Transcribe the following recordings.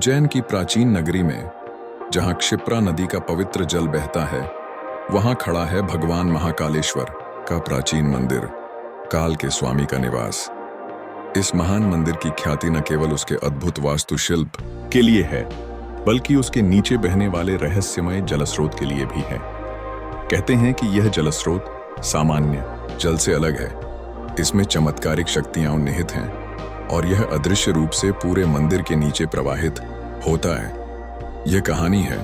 उज्जैन की प्राचीन नगरी में, जहां क्षिप्रा नदी का पवित्र जल बहता है, वहां खड़ा है भगवान महाकालेश्वर का प्राचीन मंदिर, काल के स्वामी का निवास। इस महान मंदिर की ख्याति न केवल उसके अद्भुत वास्तुशिल्प के लिए है, बल्कि उसके नीचे बहने वाले रहस्यमय जलस्रोत के लिए भी है। कहते हैं कि यह जलस्रोत सामान्य जल से अलग है, इसमें चमत्कारिक शक्तियां निहित हैं और यह अदृश्य रूप से पूरे मंदिर के नीचे प्रवाहित होता है। यह कहानी है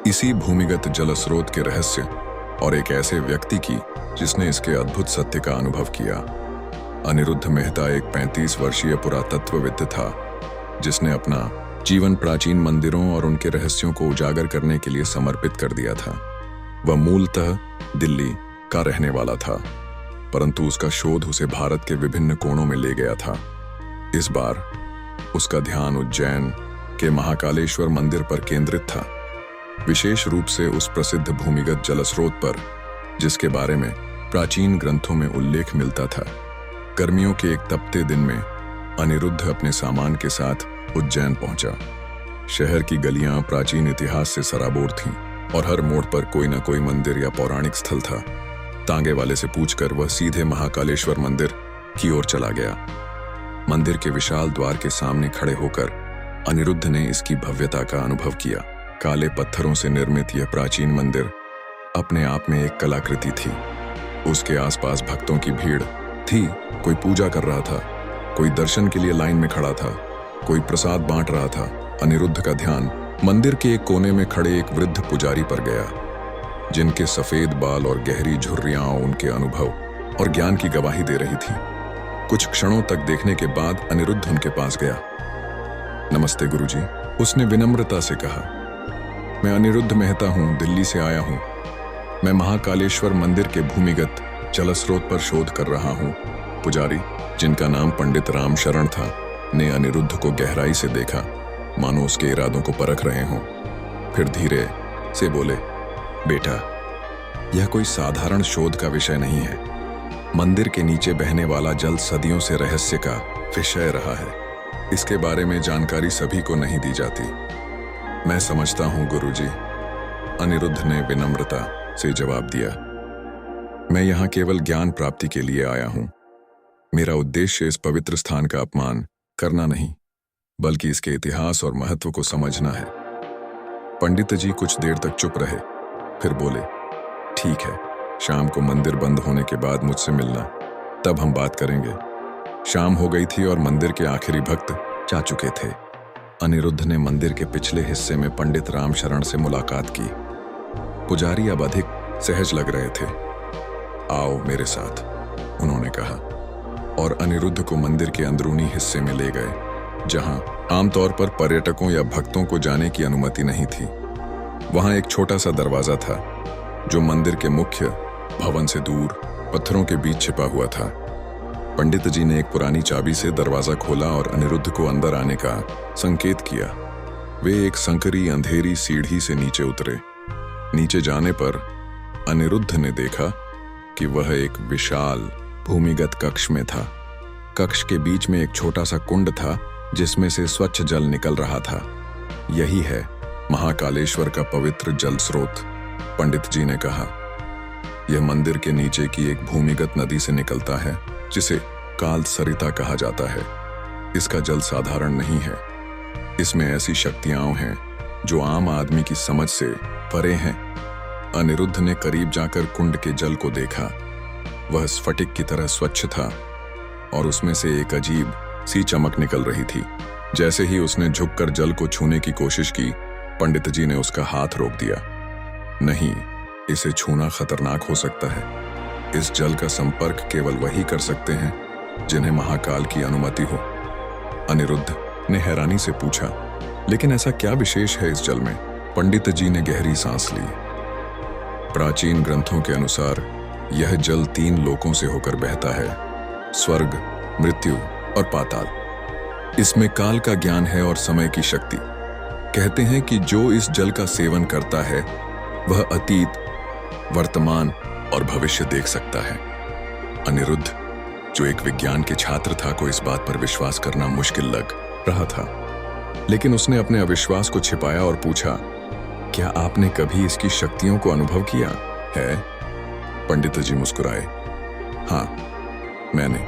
इसी भूमिगत जलस्रोत के रहस्य और एक ऐसे व्यक्ति की जिसने इसके अद्भुत सत्य का अनुभव किया। अनिरुद्ध मेहता एक 35 वर्षीय पुरातत्वविद था, जिसने अपना जीवन प्राचीन मंदिरों और उनके रहस्यों को उजागर करने के लिए समर्पित कर दिया था। वह मूलतः दिल्ली का रहने वाला था, परंतु उसका शोध उसे भारत के विभिन्न कोणों में ले गया था। इस बार उसका ध्यान उज्जैन के महाकालेश्वर मंदिर पर केंद्रित था, विशेष रूप से उस प्रसिद्ध भूमिगत जलस्रोत पर जिसके बारे में प्राचीन ग्रंथों में उल्लेख मिलता था। गर्मियों के एक तपते दिन में अनिरुद्ध अपने सामान के साथ उज्जैन पहुंचा। शहर की गलियां प्राचीन इतिहास से सराबोर थीं और हर मोड़ पर कोई न कोई मंदिर या पौराणिक स्थल था। तांगे वाले से पूछकर वह सीधे महाकालेश्वर मंदिर की ओर चला गया। मंदिर के विशाल द्वार के सामने खड़े होकर अनिरुद्ध ने इसकी भव्यता का अनुभव किया। काले पत्थरों से निर्मित यह प्राचीन मंदिर अपने आप में एक कलाकृति थी। उसके आसपास भक्तों की भीड़ थी, कोई पूजा कर रहा था, कोई दर्शन के लिए लाइन में खड़ा था, कोई प्रसाद बांट रहा था। अनिरुद्ध का ध्यान मंदिर के एक कोने में खड़े एक वृद्ध पुजारी पर गया, जिनके सफेद बाल और गहरी झुर्रियां उनके अनुभव और ज्ञान की गवाही दे रही थी। कुछ क्षणों तक देखने के बाद अनिरुद्ध उनके पास गया। नमस्ते गुरुजी, उसने विनम्रता से कहा। मैं अनिरुद्ध मेहता हूं, दिल्ली से आया हूं। मैं महाकालेश्वर मंदिर के भूमिगत जलस्रोत पर शोध कर रहा हूं। पुजारी, जिनका नाम पंडित राम शरण था, ने अनिरुद्ध को गहराई से देखा, मानो उसके इरादों को परख रहे हों। फिर धीरे से बोले, बेटा, यह कोई साधारण शोध का विषय नहीं है। मंदिर के नीचे बहने वाला जल सदियों से रहस्य का विषय रहा है। इसके बारे में जानकारी सभी को नहीं दी जाती। मैं समझता हूं गुरुजी, अनिरुद्ध ने विनम्रता से जवाब दिया। मैं यहां केवल ज्ञान प्राप्ति के लिए आया हूं। मेरा उद्देश्य इस पवित्र स्थान का अपमान करना नहीं, बल्कि इसके इतिहास और महत्व को समझना है। पंडित जी कुछ देर तक चुप रहे, फिर बोले, ठीक है, शाम को मंदिर बंद होने के बाद मुझसे मिलना, तब हम बात करेंगे। शाम हो गई थी और मंदिर के आखिरी भक्त जा चुके थे। अनिरुद्ध ने मंदिर के पिछले हिस्से में पंडित राम शरण से मुलाकात की। पुजारी अब अधिक सहज लग रहे थे। आओ मेरे साथ, उन्होंने कहा, और अनिरुद्ध को मंदिर के अंदरूनी हिस्से में ले गए, जहां आमतौर पर पर्यटकों या भक्तों को जाने की अनुमति नहीं थी। वहां एक छोटा सा दरवाजा था, जो मंदिर के मुख्य भवन से दूर पत्थरों के बीच छिपा हुआ था। पंडित जी ने एक पुरानी चाबी से दरवाजा खोला और अनिरुद्ध को अंदर आने का संकेत किया। वे एक संकरी अंधेरी सीढ़ी से नीचे उतरे। नीचे जाने पर अनिरुद्ध ने देखा कि वह एक विशाल भूमिगत कक्ष में था। कक्ष के बीच में एक छोटा सा कुंड था, जिसमें से स्वच्छ जल निकल रहा था। यही है महाकालेश्वर का पवित्र जल स्रोत, पंडित जी ने कहा। यह मंदिर के नीचे की एक भूमिगत नदी से निकलता है, जिसे काल सरिता कहा जाता है। इसका जल साधारण नहीं है। इसमें ऐसी शक्तियां हैं जो आम आदमी की समझ से परे हैं। अनिरुद्ध ने करीब जाकर कुंड के जल को देखा। वह स्फटिक की तरह स्वच्छ था और उसमें से एक अजीब सी चमक निकल रही थी। जैसे ही उसने झुककर जल को छूने की कोशिश की, पंडित जी ने उसका हाथ रोक दिया। नहीं, इसे छूना खतरनाक हो सकता है। इस जल का संपर्क केवल वही कर सकते हैं जिन्हें महाकाल की अनुमति हो। अनिरुद्ध ने हैरानी से पूछा, लेकिन ऐसा क्या विशेष है इस जल में? पंडित जी ने गहरी सांस ली। प्राचीन ग्रंथों के अनुसार यह जल 3 लोकों से होकर बहता है, स्वर्ग, मृत्यु और पाताल। इसमें काल का ज्ञान है और समय की शक्ति। कहते हैं कि जो इस जल का सेवन करता है वह अतीत, वर्तमान और भविष्य देख सकता है। अनिरुद्ध, जो एक विज्ञान के छात्र था, को इस बात पर विश्वास करना मुश्किल लग रहा था। लेकिन उसने अपने अविश्वास को छिपाया और पूछा, क्या आपने कभी इसकी शक्तियों को अनुभव किया है? पंडित जी मुस्कुराए। हाँ, मैंने,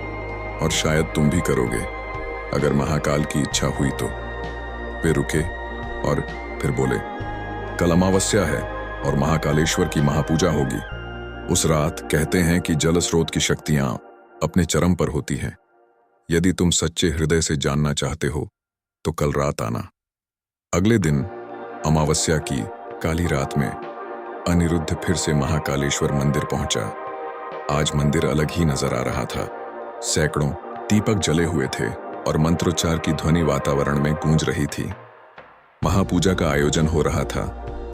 और शायद तुम भी करोगे अगर महाकाल की इच्छा हुई तो। वे रुके और फिर बोले, कल अमावस्या है और महाकालेश्वर की महापूजा होगी। उस रात कहते हैं कि जल स्रोत की शक्तियां अपने चरम पर होती हैं। यदि तुम सच्चे हृदय से जानना चाहते हो तो कल रात आना। अगले दिन अमावस्या की काली रात में अनिरुद्ध फिर से महाकालेश्वर मंदिर पहुंचा। आज मंदिर अलग ही नजर आ रहा था। सैकड़ों दीपक जले हुए थे और मंत्रोच्चार की ध्वनि वातावरण में गूंज रही थी। महापूजा का आयोजन हो रहा था।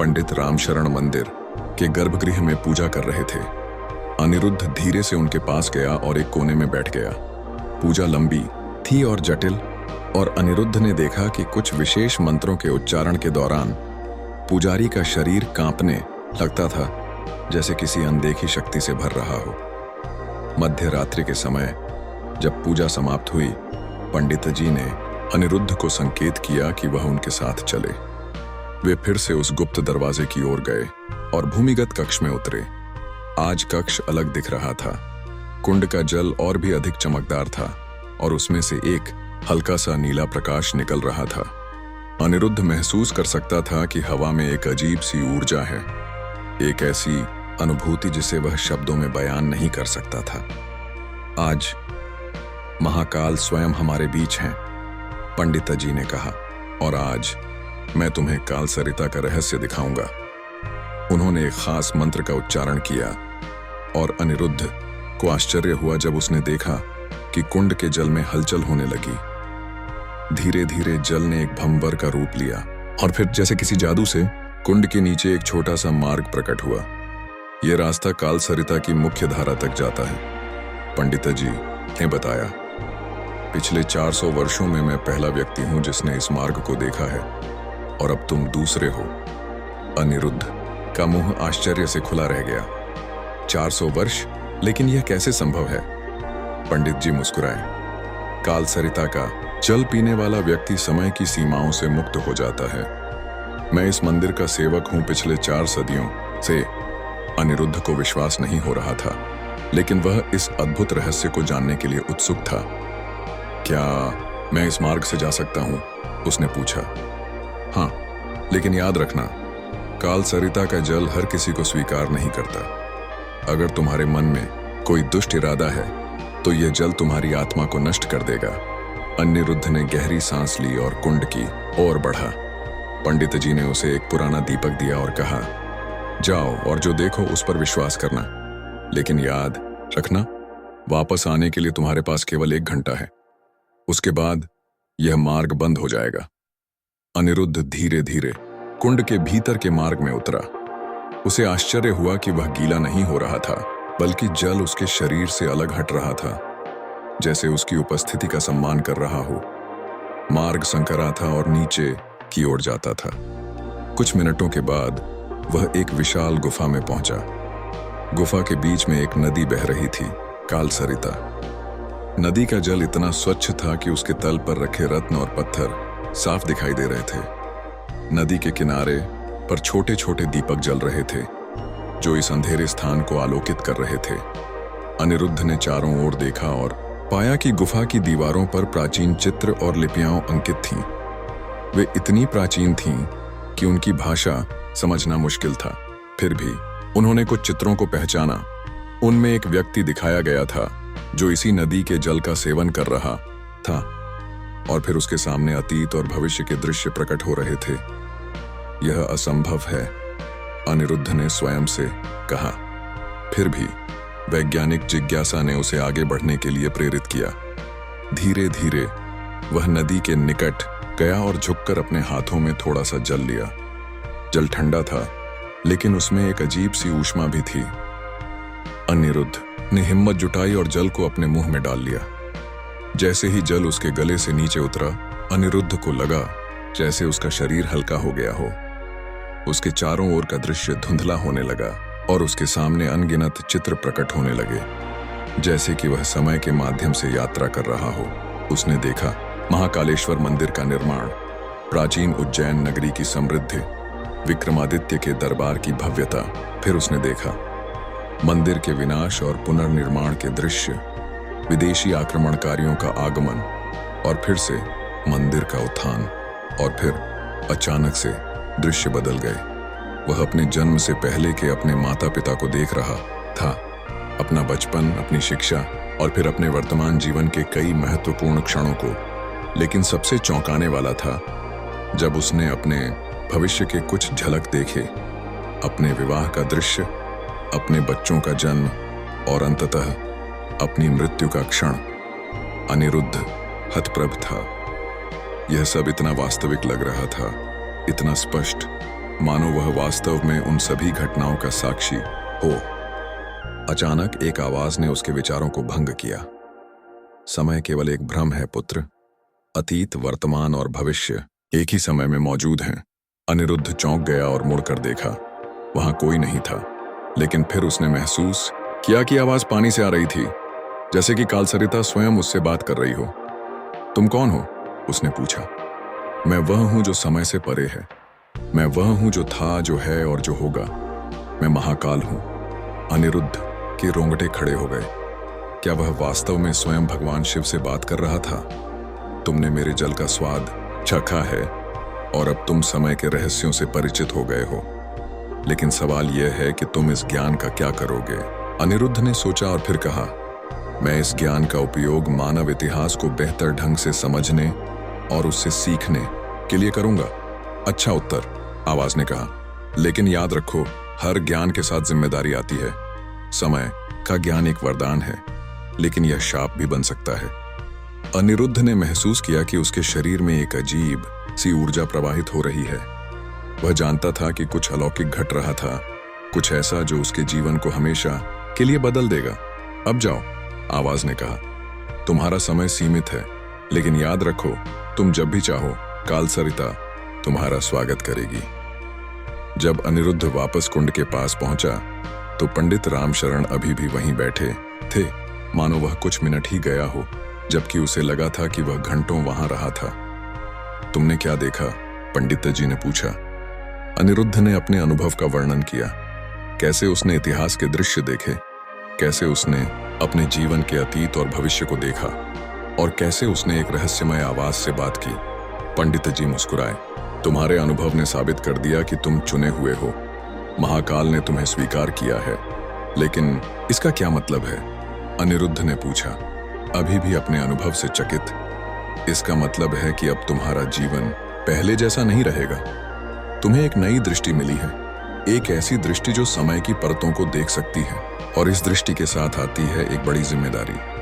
पंडित रामशरण मंदिर के गर्भगृह में पूजा कर रहे थे। अनिरुद्ध धीरे से उनके पास गया और एक कोने में बैठ गया। पूजा लंबी थी और जटिल, और अनिरुद्ध ने देखा कि कुछ विशेष मंत्रों के उच्चारण के दौरान पुजारी का शरीर कांपने लगता था, जैसे किसी अनदेखी शक्ति से भर रहा हो। मध्य रात्रि के समय जब पूजा समाप्त हुई, पंडित जी ने अनिरुद्ध को संकेत किया कि वह उनके साथ चले। वे फिर से उस गुप्त दरवाजे की ओर गए और भूमिगत कक्ष में उतरे। आज कक्ष अलग दिख रहा था। कुंड का जल और भी अधिक चमकदार था और उसमें से एक हल्का सा नीला प्रकाश निकल रहा था। अनिरुद्ध महसूस कर सकता था कि हवा में एक अजीब सी ऊर्जा है, एक ऐसी अनुभूति जिसे वह शब्दों में बयान नहीं कर सकता था। आज महाकाल स्वयं हमारे बीच हैं, पंडित जी ने कहा, और आज मैं तुम्हें काल सरिता का रहस्य दिखाऊंगा। उन्होंने एक खास मंत्र का उच्चारण किया और अनिरुद्ध को आश्चर्य हुआ जब उसने देखा कि कुंड के जल में हलचल होने लगी। धीरे धीरे जल ने एक भंवर का रूप लिया और फिर जैसे किसी जादू से कुंड के नीचे एक छोटा सा मार्ग प्रकट हुआ। यह रास्ता काल सरिता की मुख्य धारा तक जाता है, पंडित जी ने बताया। पिछले 400 वर्षों में मैं पहला व्यक्ति हूं जिसने इस मार्ग को देखा है, और अब तुम दूसरे हो। अनिरुद्ध का मुंह आश्चर्य से खुला रह गया। 400 वर्ष? लेकिन यह कैसे संभव है? पंडित जी मुस्कुराए। काल सरिता का जल पीने वाला व्यक्ति समय की सीमाओं से मुक्त हो जाता है। मैं इस मंदिर का सेवक हूं पिछले 4 सदियों से। अनिरुद्ध को विश्वास नहीं हो रहा था, लेकिन वह इस अद्भुत रहस्य को जानने के लिए उत्सुक था। क्या मैं इस मार्ग से जा सकता हूं? उसने पूछा। हाँ, लेकिन याद रखना, काल सरिता का जल हर किसी को स्वीकार नहीं करता। अगर तुम्हारे मन में कोई दुष्ट इरादा है तो यह जल तुम्हारी आत्मा को नष्ट कर देगा। अनिरुद्ध ने गहरी सांस ली और कुंड की ओर बढ़ा। पंडित जी ने उसे एक पुराना दीपक दिया और कहा, जाओ और जो देखो उस पर विश्वास करना, लेकिन याद रखना, वापस आने के लिए तुम्हारे पास केवल 1 घंटा है। उसके बाद यह मार्ग बंद हो जाएगा। अनिरुद्ध धीरे धीरे कुंड के भीतर के मार्ग में उतरा। उसे आश्चर्य हुआ कि वह गीला नहीं हो रहा था, बल्कि जल उसके शरीर से अलग हट रहा था, जैसे उसकी उपस्थिति का सम्मान कर रहा हो। मार्ग संकरा था और नीचे की ओर जाता था। कुछ मिनटों के बाद वह एक विशाल गुफा में पहुंचा। गुफा के बीच में एक नदी बह रही थी, काल सरिता। नदी का जल इतना स्वच्छ था कि उसके तल पर रखे रत्न और पत्थर साफ दिखाई दे रहे थे। नदी के किनारे पर छोटे छोटे दीपक जल रहे थे, जो इस अंधेरे स्थान को आलोकित कर रहे थे। अनिरुद्ध ने चारों ओर देखा और पाया कि गुफा की दीवारों पर प्राचीन चित्र और लिपियां अंकित थीं। वे इतनी प्राचीन थीं कि उनकी भाषा समझना मुश्किल था। फिर भी उन्होंने कुछ चित्रों को पहचाना। उनमें एक व्यक्ति दिखाया गया था जो इसी नदी के जल का सेवन कर रहा था, और फिर उसके सामने अतीत और भविष्य के दृश्य प्रकट हो रहे थे। यह असंभव है, अनिरुद्ध ने स्वयं से कहा। फिर भी वैज्ञानिक जिज्ञासा ने उसे आगे बढ़ने के लिए प्रेरित किया। धीरे धीरे वह नदी के निकट गया और झुककर अपने हाथों में थोड़ा सा जल लिया। जल ठंडा था, लेकिन उसमें एक अजीब सी ऊष्मा भी थी। अनिरुद्ध ने हिम्मत जुटाई और जल को अपने मुंह में डाल लिया। जैसे ही जल उसके गले से नीचे उतरा, अनिरुद्ध को लगा जैसे उसका शरीर हल्का हो गया हो। उसके चारों ओर का दृश्य धुंधला होने लगा और उसके सामने अनगिनत चित्र प्रकट होने लगे, जैसे कि वह समय के माध्यम से यात्रा कर रहा हो। उसने देखा महाकालेश्वर मंदिर का निर्माण, प्राचीन उज्जैन नगरी की समृद्धि, विक्रमादित्य के दरबार की भव्यता। फिर उसने देखा मंदिर के विनाश और पुनर्निर्माण के दृश्य, विदेशी आक्रमणकारियों का आगमन और फिर से मंदिर का उत्थान। और फिर अचानक से दृश्य बदल गए। वह अपने जन्म से पहले के अपने माता पिता को देख रहा था, अपना बचपन, अपनी शिक्षा और फिर अपने वर्तमान जीवन के कई महत्वपूर्ण क्षणों को। लेकिन सबसे चौंकाने वाला था जब उसने अपने भविष्य के कुछ झलक देखे, अपने विवाह का दृश्य, अपने बच्चों का जन्म और अंततः अपनी मृत्यु का क्षण। अनिरुद्ध हतप्रभ था। यह सब इतना वास्तविक लग रहा था, इतना स्पष्ट, मानो वह वास्तव में उन सभी घटनाओं का साक्षी हो। अचानक एक आवाज ने उसके विचारों को भंग किया। समय केवल एक भ्रम है पुत्र। अतीत, वर्तमान और भविष्य एक ही समय में मौजूद हैं। अनिरुद्ध चौंक गया और मुड़कर देखा। वहां कोई नहीं था, लेकिन फिर उसने महसूस किया कि आवाज पानी से आ रही थी, जैसे कि कालसरिता स्वयं उससे बात कर रही हो। तुम कौन हो? उसने पूछा। मैं वह हूं जो समय से परे है। मैं वह हूं जो था, जो है और जो होगा। मैं महाकाल हूं। अनिरुद्ध के रोंगटे खड़े हो गए। क्या वह वास्तव में स्वयं भगवान शिव से बात कर रहा था? तुमने मेरे जल का स्वाद चखा है और अब तुम समय के रहस्यों से परिचित हो गए हो, लेकिन सवाल यह है कि तुम इस ज्ञान का क्या करोगे? अनिरुद्ध ने सोचा और फिर कहा, मैं इस ज्ञान का उपयोग मानव इतिहास को बेहतर ढंग से समझने और उससे सीखने के लिए करूंगा। अच्छा उत्तर, आवाज ने कहा, लेकिन याद रखो, हर ज्ञान के साथ जिम्मेदारी आती है। समय का ज्ञान एक वरदान है, लेकिन यह शाप भी बन सकता है। अनिरुद्ध ने महसूस किया कि उसके शरीर में एक अजीब सी ऊर्जा प्रवाहित हो रही है। वह जानता था कि कुछ अलौकिक घट रहा था, कुछ ऐसा जो उसके जीवन को हमेशा के लिए बदल देगा। अब जाओ, आवाज ने कहा, तुम्हारा समय सीमित है, लेकिन याद रखो, तुम जब भी चाहो, कालसरिता तुम्हारा स्वागत करेगी। जब अनिरुद्ध वापस कुंड के पास पहुंचा तो पंडित रामशरण अभी भी वहीं बैठे थे, मानो वह कुछ मिनट ही गया हो, जबकि उसे लगा था कि वह घंटों वहां रहा था। तुमने क्या देखा? पंडित जी ने पूछा। अनिरुद्ध ने अपने अनुभव का वर्णन किया, कैसे उसने इतिहास के दृश्य देखे, कैसे उसने अपने जीवन के अतीत और भविष्य को देखा और कैसे उसने एक रहस्यमय आवाज से बात की। पंडित जी मुस्कुराए। तुम्हारे अनुभव ने साबित कर दिया कि तुम चुने हुए हो। महाकाल ने तुम्हें स्वीकार किया है, लेकिन इसका क्या मतलब है? अनिरुद्ध ने पूछा, अभी भी अपने अनुभव से चकित। इसका मतलब है कि अब तुम्हारा जीवन पहले जैसा नहीं रहेगा। तुम्हें एक नई दृष्टि मिली है, एक ऐसी दृष्टि जो समय की परतों को देख सकती है, और इस दृष्टि के साथ आती है एक बड़ी जिम्मेदारी।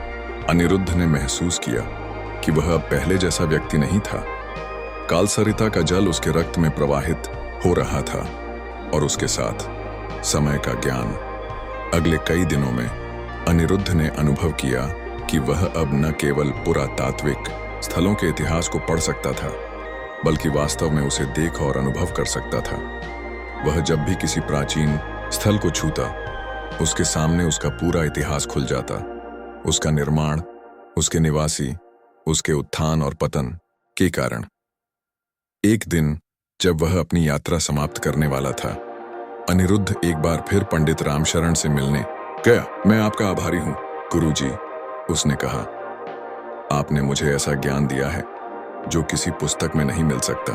अनिरुद्ध ने महसूस किया कि वह अब पहले जैसा व्यक्ति नहीं था। कालसरिता का जल उसके रक्त में प्रवाहित हो रहा था और उसके साथ समय का ज्ञान। अगले कई दिनों में अनिरुद्ध ने अनुभव किया कि वह अब न केवल पुरातात्विक स्थलों के इतिहास को पढ़ सकता था, बल्कि वास्तव में उसे देख और अनुभव कर सकता था। वह जब भी किसी प्राचीन स्थल को छूता, उसके सामने उसका पूरा इतिहास खुल जाता, उसका निर्माण, उसके निवासी, उसके उत्थान और पतन के कारण। एक दिन जब वह अपनी यात्रा समाप्त करने वाला था, अनिरुद्ध एक बार फिर पंडित रामशरण से मिलने गया। मैं आपका आभारी हूं गुरुजी, उसने कहा। आपने मुझे ऐसा ज्ञान दिया है जो किसी पुस्तक में नहीं मिल सकता।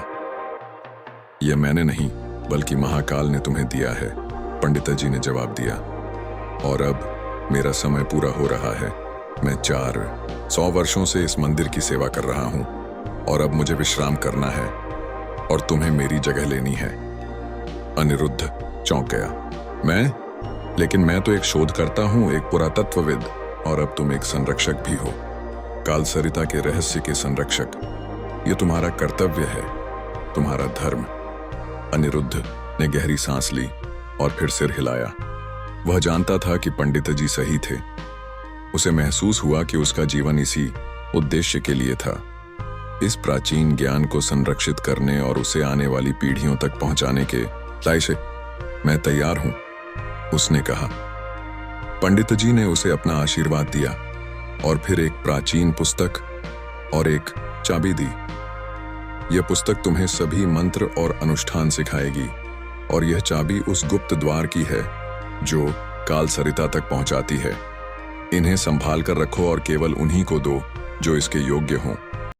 यह मैंने नहीं, बल्कि महाकाल ने तुम्हें दिया है, पंडित जी ने जवाब दिया। और अब मेरा समय पूरा हो रहा है। मैं 400 वर्षों से इस मंदिर की सेवा कर रहा हूं और अब मुझे विश्राम करना है और तुम्हें मेरी जगह लेनी है। अनिरुद्ध चौंक गया। लेकिन मैं तो एक शोधकर्ता हूं, एक पुरातत्वविद, और अब तुम एक संरक्षक भी हो, कालसरिता के रहस्य के संरक्षक। यह तुम्हारा कर्तव्य है, तुम्हारा धर्म। अनिरुद्ध ने गहरी सांस ली और फिर सिर हिलाया। वह जानता था कि पंडित जी सही थे। उसे महसूस हुआ कि उसका जीवन इसी उद्देश्य के लिए था, इस प्राचीन ज्ञान को संरक्षित करने और उसे आने वाली पीढ़ियों तक पहुंचाने के लिए। मैं तैयार हूं, उसने कहा। पंडित जी ने उसे अपना आशीर्वाद दिया और फिर एक प्राचीन पुस्तक और एक चाबी दी। यह पुस्तक तुम्हें सभी मंत्र और अनुष्ठान सिखाएगी और यह चाबी उस गुप्त द्वार की है जो काल सरिता तक पहुंचाती है। इन्हें संभाल कर रखो और केवल उन्हीं को दो जो इसके योग्य हों।